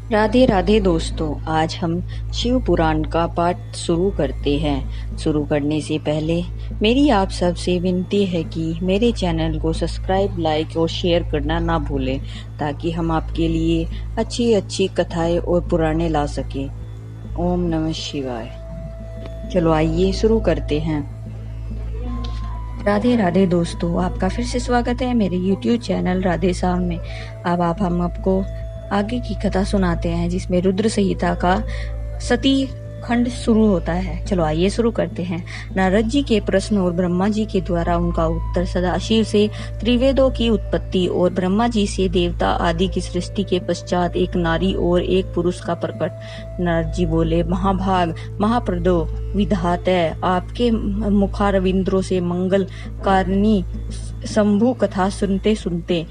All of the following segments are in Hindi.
राधे राधे दोस्तों, आज हम शिव पुराण का पाठ शुरू करते हैं। शुरू करने से पहले मेरी आप सबसे विनती है कि मेरे चैनल को सब्सक्राइब, लाइक और शेयर करना ना भूलें, ताकि हम आपके लिए अच्छी अच्छी कथाएं और पुराणे ला सकें। ओम नमः शिवाय। चलो आइए शुरू करते हैं। राधे राधे दोस्तों, आपका फिर से स्वागत है मेरे YouTube चैनल राधे साहब में। अब हम आपको आगे की कथा सुनाते हैं, जिसमें रुद्र संहिता का सती खंड शुरू होता है। चलो आइए शुरू करते हैं। नारद जी के प्रश्न और ब्रह्मा जी के द्वारा उनका उत्तर। सदाशिव से त्रिवेदों की उत्पत्ति और ब्रह्मा जी से देवता आदि की सृष्टि के पश्चात एक नारी और एक पुरुष का प्रकट। नारद जी बोले, महाभाग महाप्रदो विधाते, आपके मुखारविंदों से मंगल कारिणी शंभु कथा सुनते सुनते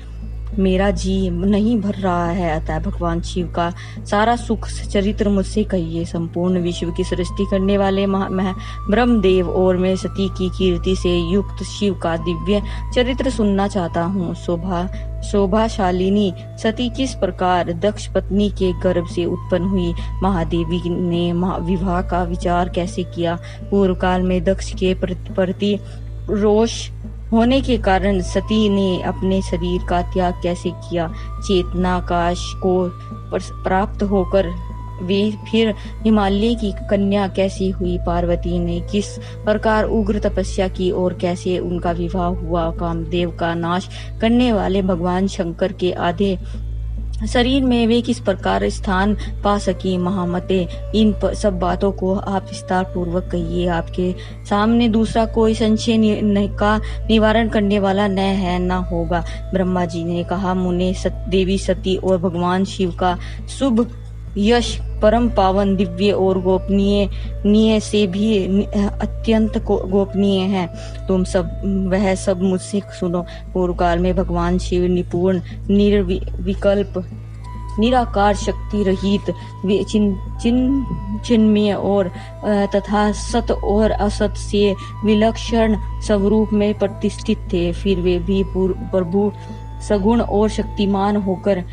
मेरा जी नहीं भर रहा है। अतः भगवान शिव का सारा सुख चरित्र मुझसे कहिए। संपूर्ण विश्व की सृष्टि करने वाले ब्रह्मदेव और मैं सती की कीर्ति से युक्त शिव का दिव्य चरित्र सुनना चाहता हूँ। शोभाशालिनी सती किस प्रकार दक्ष पत्नी के गर्भ से उत्पन्न हुई, महादेवी ने विवाह का विचार कैसे किया, पूर्व काल में दक्ष के प्रति रोष होने के कारण सती ने अपने शरीर का त्याग कैसे किया, चेतनाकाश को प्राप्त होकर वे फिर हिमालय की कन्या कैसी हुई, पार्वती ने किस प्रकार उग्र तपस्या की और कैसे उनका विवाह हुआ, कामदेव का नाश करने वाले भगवान शंकर के आधे शरीर में वे किस प्रकार स्थान पा सकी। महामते, इन सब बातों को आप विस्तार पूर्वक कहिए। आपके सामने दूसरा कोई संशय का निवारण करने वाला न है न होगा। ब्रह्मा जी ने कहा, मुने देवी सती और भगवान शिव का शुभ यश परम पावन, दिव्य और गोपनीय से भी अत्यंत गोपनीय है। तुम वह सब मुझसे सुनो। पूर्व काल में भगवान शिव निपुण, निर्विकल्प, निराकार, शक्ति रहित, चिन्मय और तथा सत और असत से विलक्षण स्वरूप में प्रतिष्ठित थे। फिर वे भी प्रभु सगुण और शक्तिमान होकर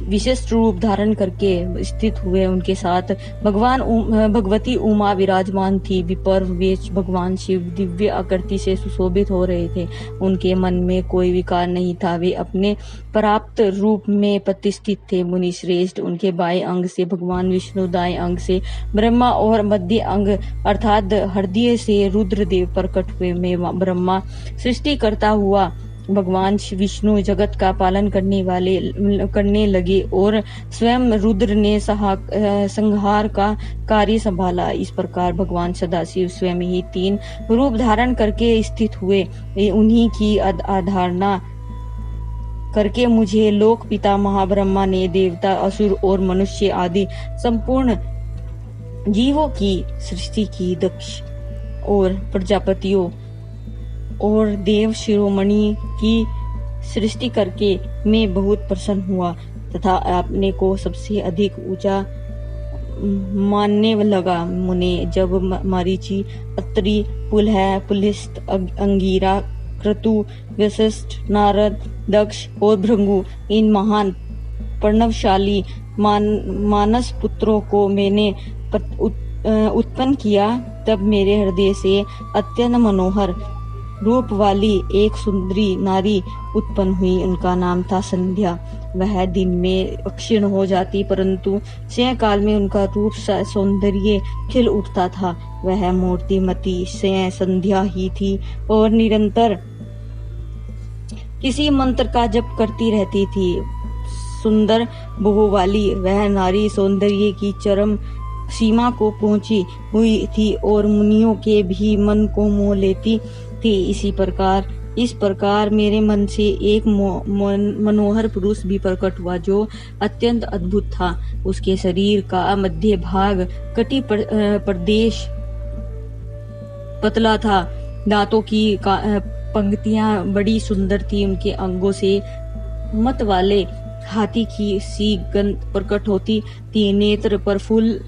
विशिष्ट रूप धारण करके स्थित हुए। उनके साथ भगवती उमा विराजमान थी। विपर्व वे भगवान शिव दिव्य आकृति से सुशोभित हो रहे थे। उनके मन में कोई विकार नहीं था। वे अपने प्राप्त रूप में प्रतिष्ठित थे। मुनि श्रेष्ठ, उनके बाएं अंग से भगवान विष्णु, दाएं अंग से ब्रह्मा और मध्य अंग अर्थात हृदय से रुद्रदेव प्रकट हुए। में ब्रह्मा सृष्टि करता हुआ भगवान विष्णु जगत का पालन करने लगे और स्वयं रुद्र ने संहार का कार्य संभाला। इस प्रकार भगवान सदाशिव स्वयं ही 3 रूप धारण करके स्थित हुए। उन्हीं की आधारणा करके मुझे लोक पिता महाब्रह्मा ने देवता, असुर और मनुष्य आदि संपूर्ण जीवों की सृष्टि की। दक्ष और प्रजापतियों और देव शिरोमणि की सृष्टि करके मैं बहुत प्रसन्न हुआ तथा अपने को सबसे अधिक ऊंचा मानने लगा। मुने, जब मरीचि, अत्रि, पुलह, पुलिस्त, अंगिरा, क्रतु, वशिष्ठ, नारद, दक्ष और भृंगु, इन महान प्रणवशाली मानस पुत्रों को मैंने उत्पन्न किया, तब मेरे हृदय से अत्यंत मनोहर रूप वाली एक सुंदरी नारी उत्पन्न हुई। उनका नाम था संध्या। वह दिन में क्षीण हो जाती, परंतु क्षय काल में उनका रूप सौंदर्य खिल उठता था। वह मूर्तिमती संध्या ही थी और निरंतर किसी मंत्र का जप करती रहती थी। सुंदर बहु वाली वह नारी सौंदर्य की चरम सीमा को पहुंची हुई थी और मुनियों के भी मन को मोह लेती थी। इस प्रकार मेरे मन से एक मनोहर पुरुष भी प्रकट हुआ, जो अत्यंत अद्भुत था। उसके शरीर का मध्य भाग कटी प्रदेश पतला था। दांतों की पंक्तियां बड़ी सुंदर थी। उनके अंगों से मत वाले हाथी की सी गंध प्रकट होती थी। नेत्र पर फूल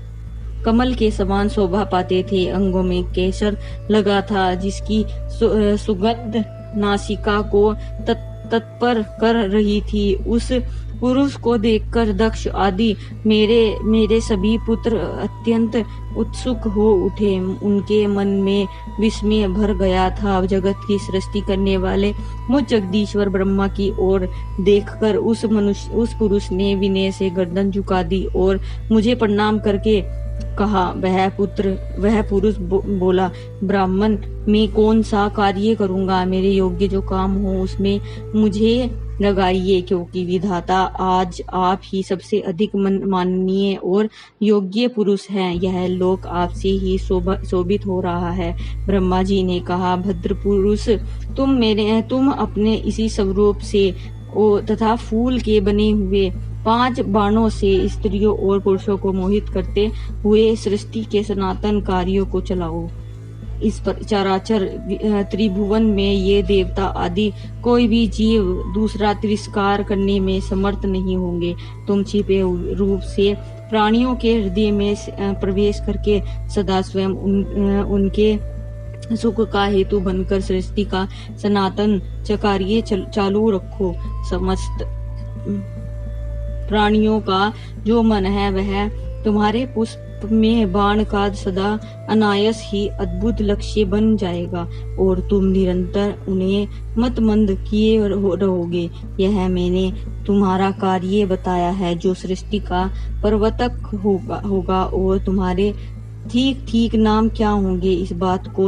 कमल के समान शोभा पाते थे। अंगों में केसर लगा था, जिसकी सुगंध नासिका को तत्पर कर रही थी। उस पुरुष को देखकर दक्ष आदि मेरे सभी पुत्र अत्यंत उत्सुक हो उठे। उनके मन में विस्मय भर गया था। जगत की सृष्टि करने वाले मुझ जगदीश्वर ब्रह्मा की ओर देखकर उस पुरुष ने विनय से गर्दन झुका दी और मुझे प्रणाम करके कहा। वह पुरुष बोला, ब्राह्मण, मैं कौन सा कार्य करूंगा? मेरे योग्य जो काम हो उसमें मुझे लगाइए, क्योंकि विधाता आज आप ही सबसे अधिक माननीय और योग्य पुरुष हैं। यह लोक आपसे ही शोभित हो रहा है। ब्रह्मा जी ने कहा, भद्र पुरुष, तुम अपने इसी स्वरूप से तथा फूल के बने हुए 5 बाणों से स्त्रियों और पुरुषों को मोहित करते हुए सृष्टि के सनातन कार्यों को चलाओ। इस चराचर त्रिभुवन में ये देवता आदि कोई भी जीव दूसरा तिरस्कार करने में समर्थ नहीं होंगे। तुम छिपे रूप से प्राणियों के हृदय में प्रवेश करके सदा स्वयं उनके सुख का हेतु बनकर सृष्टि का सनातन कार्य चालू रखो। समस्त प्राणियों का जो मन है वह तुम्हारे पुष्प में बाण का सदा अनायास ही अद्भुत लक्ष्य बन जाएगा और तुम निरंतर उन्हें मतमंद किए रहोगे। यह मैंने तुम्हारा कार्य बताया है, जो सृष्टि का प्रवर्तक होगा और तुम्हारे ठीक ठीक नाम क्या होंगे, इस बात को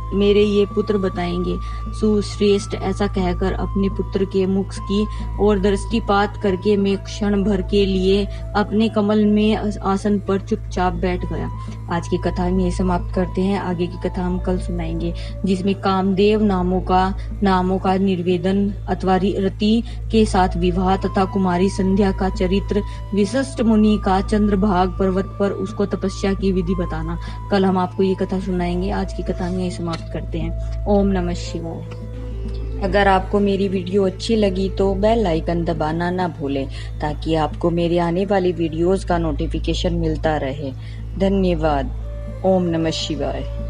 मेरे ये पुत्र बताएंगे। सुश्रेष्ठ, ऐसा कहकर अपने पुत्र के मुख की ओर दृष्टिपात करके मैं क्षण भर के लिए अपने कमल में आसन पर चुपचाप बैठ गया। आज की कथा में समाप्त करते हैं। आगे की कथा हम कल सुनाएंगे, जिसमें कामदेव नामों का निर्वेदन अथवा रति के साथ विवाह तथा कुमारी संध्या का चरित्र, विशिष्ट मुनि का चंद्रभाग पर्वत पर उसको तपस्या की विधि बताना। कल हम आपको ये कथा सुनाएंगे। आज की कथा में समाप्त करते हैं। ओम नमः शिवाय। अगर आपको मेरी वीडियो अच्छी लगी तो बेल आइकन दबाना ना भूलें, ताकि आपको मेरे आने वाली वीडियोस का नोटिफिकेशन मिलता रहे। धन्यवाद। ओम नमः शिवाय।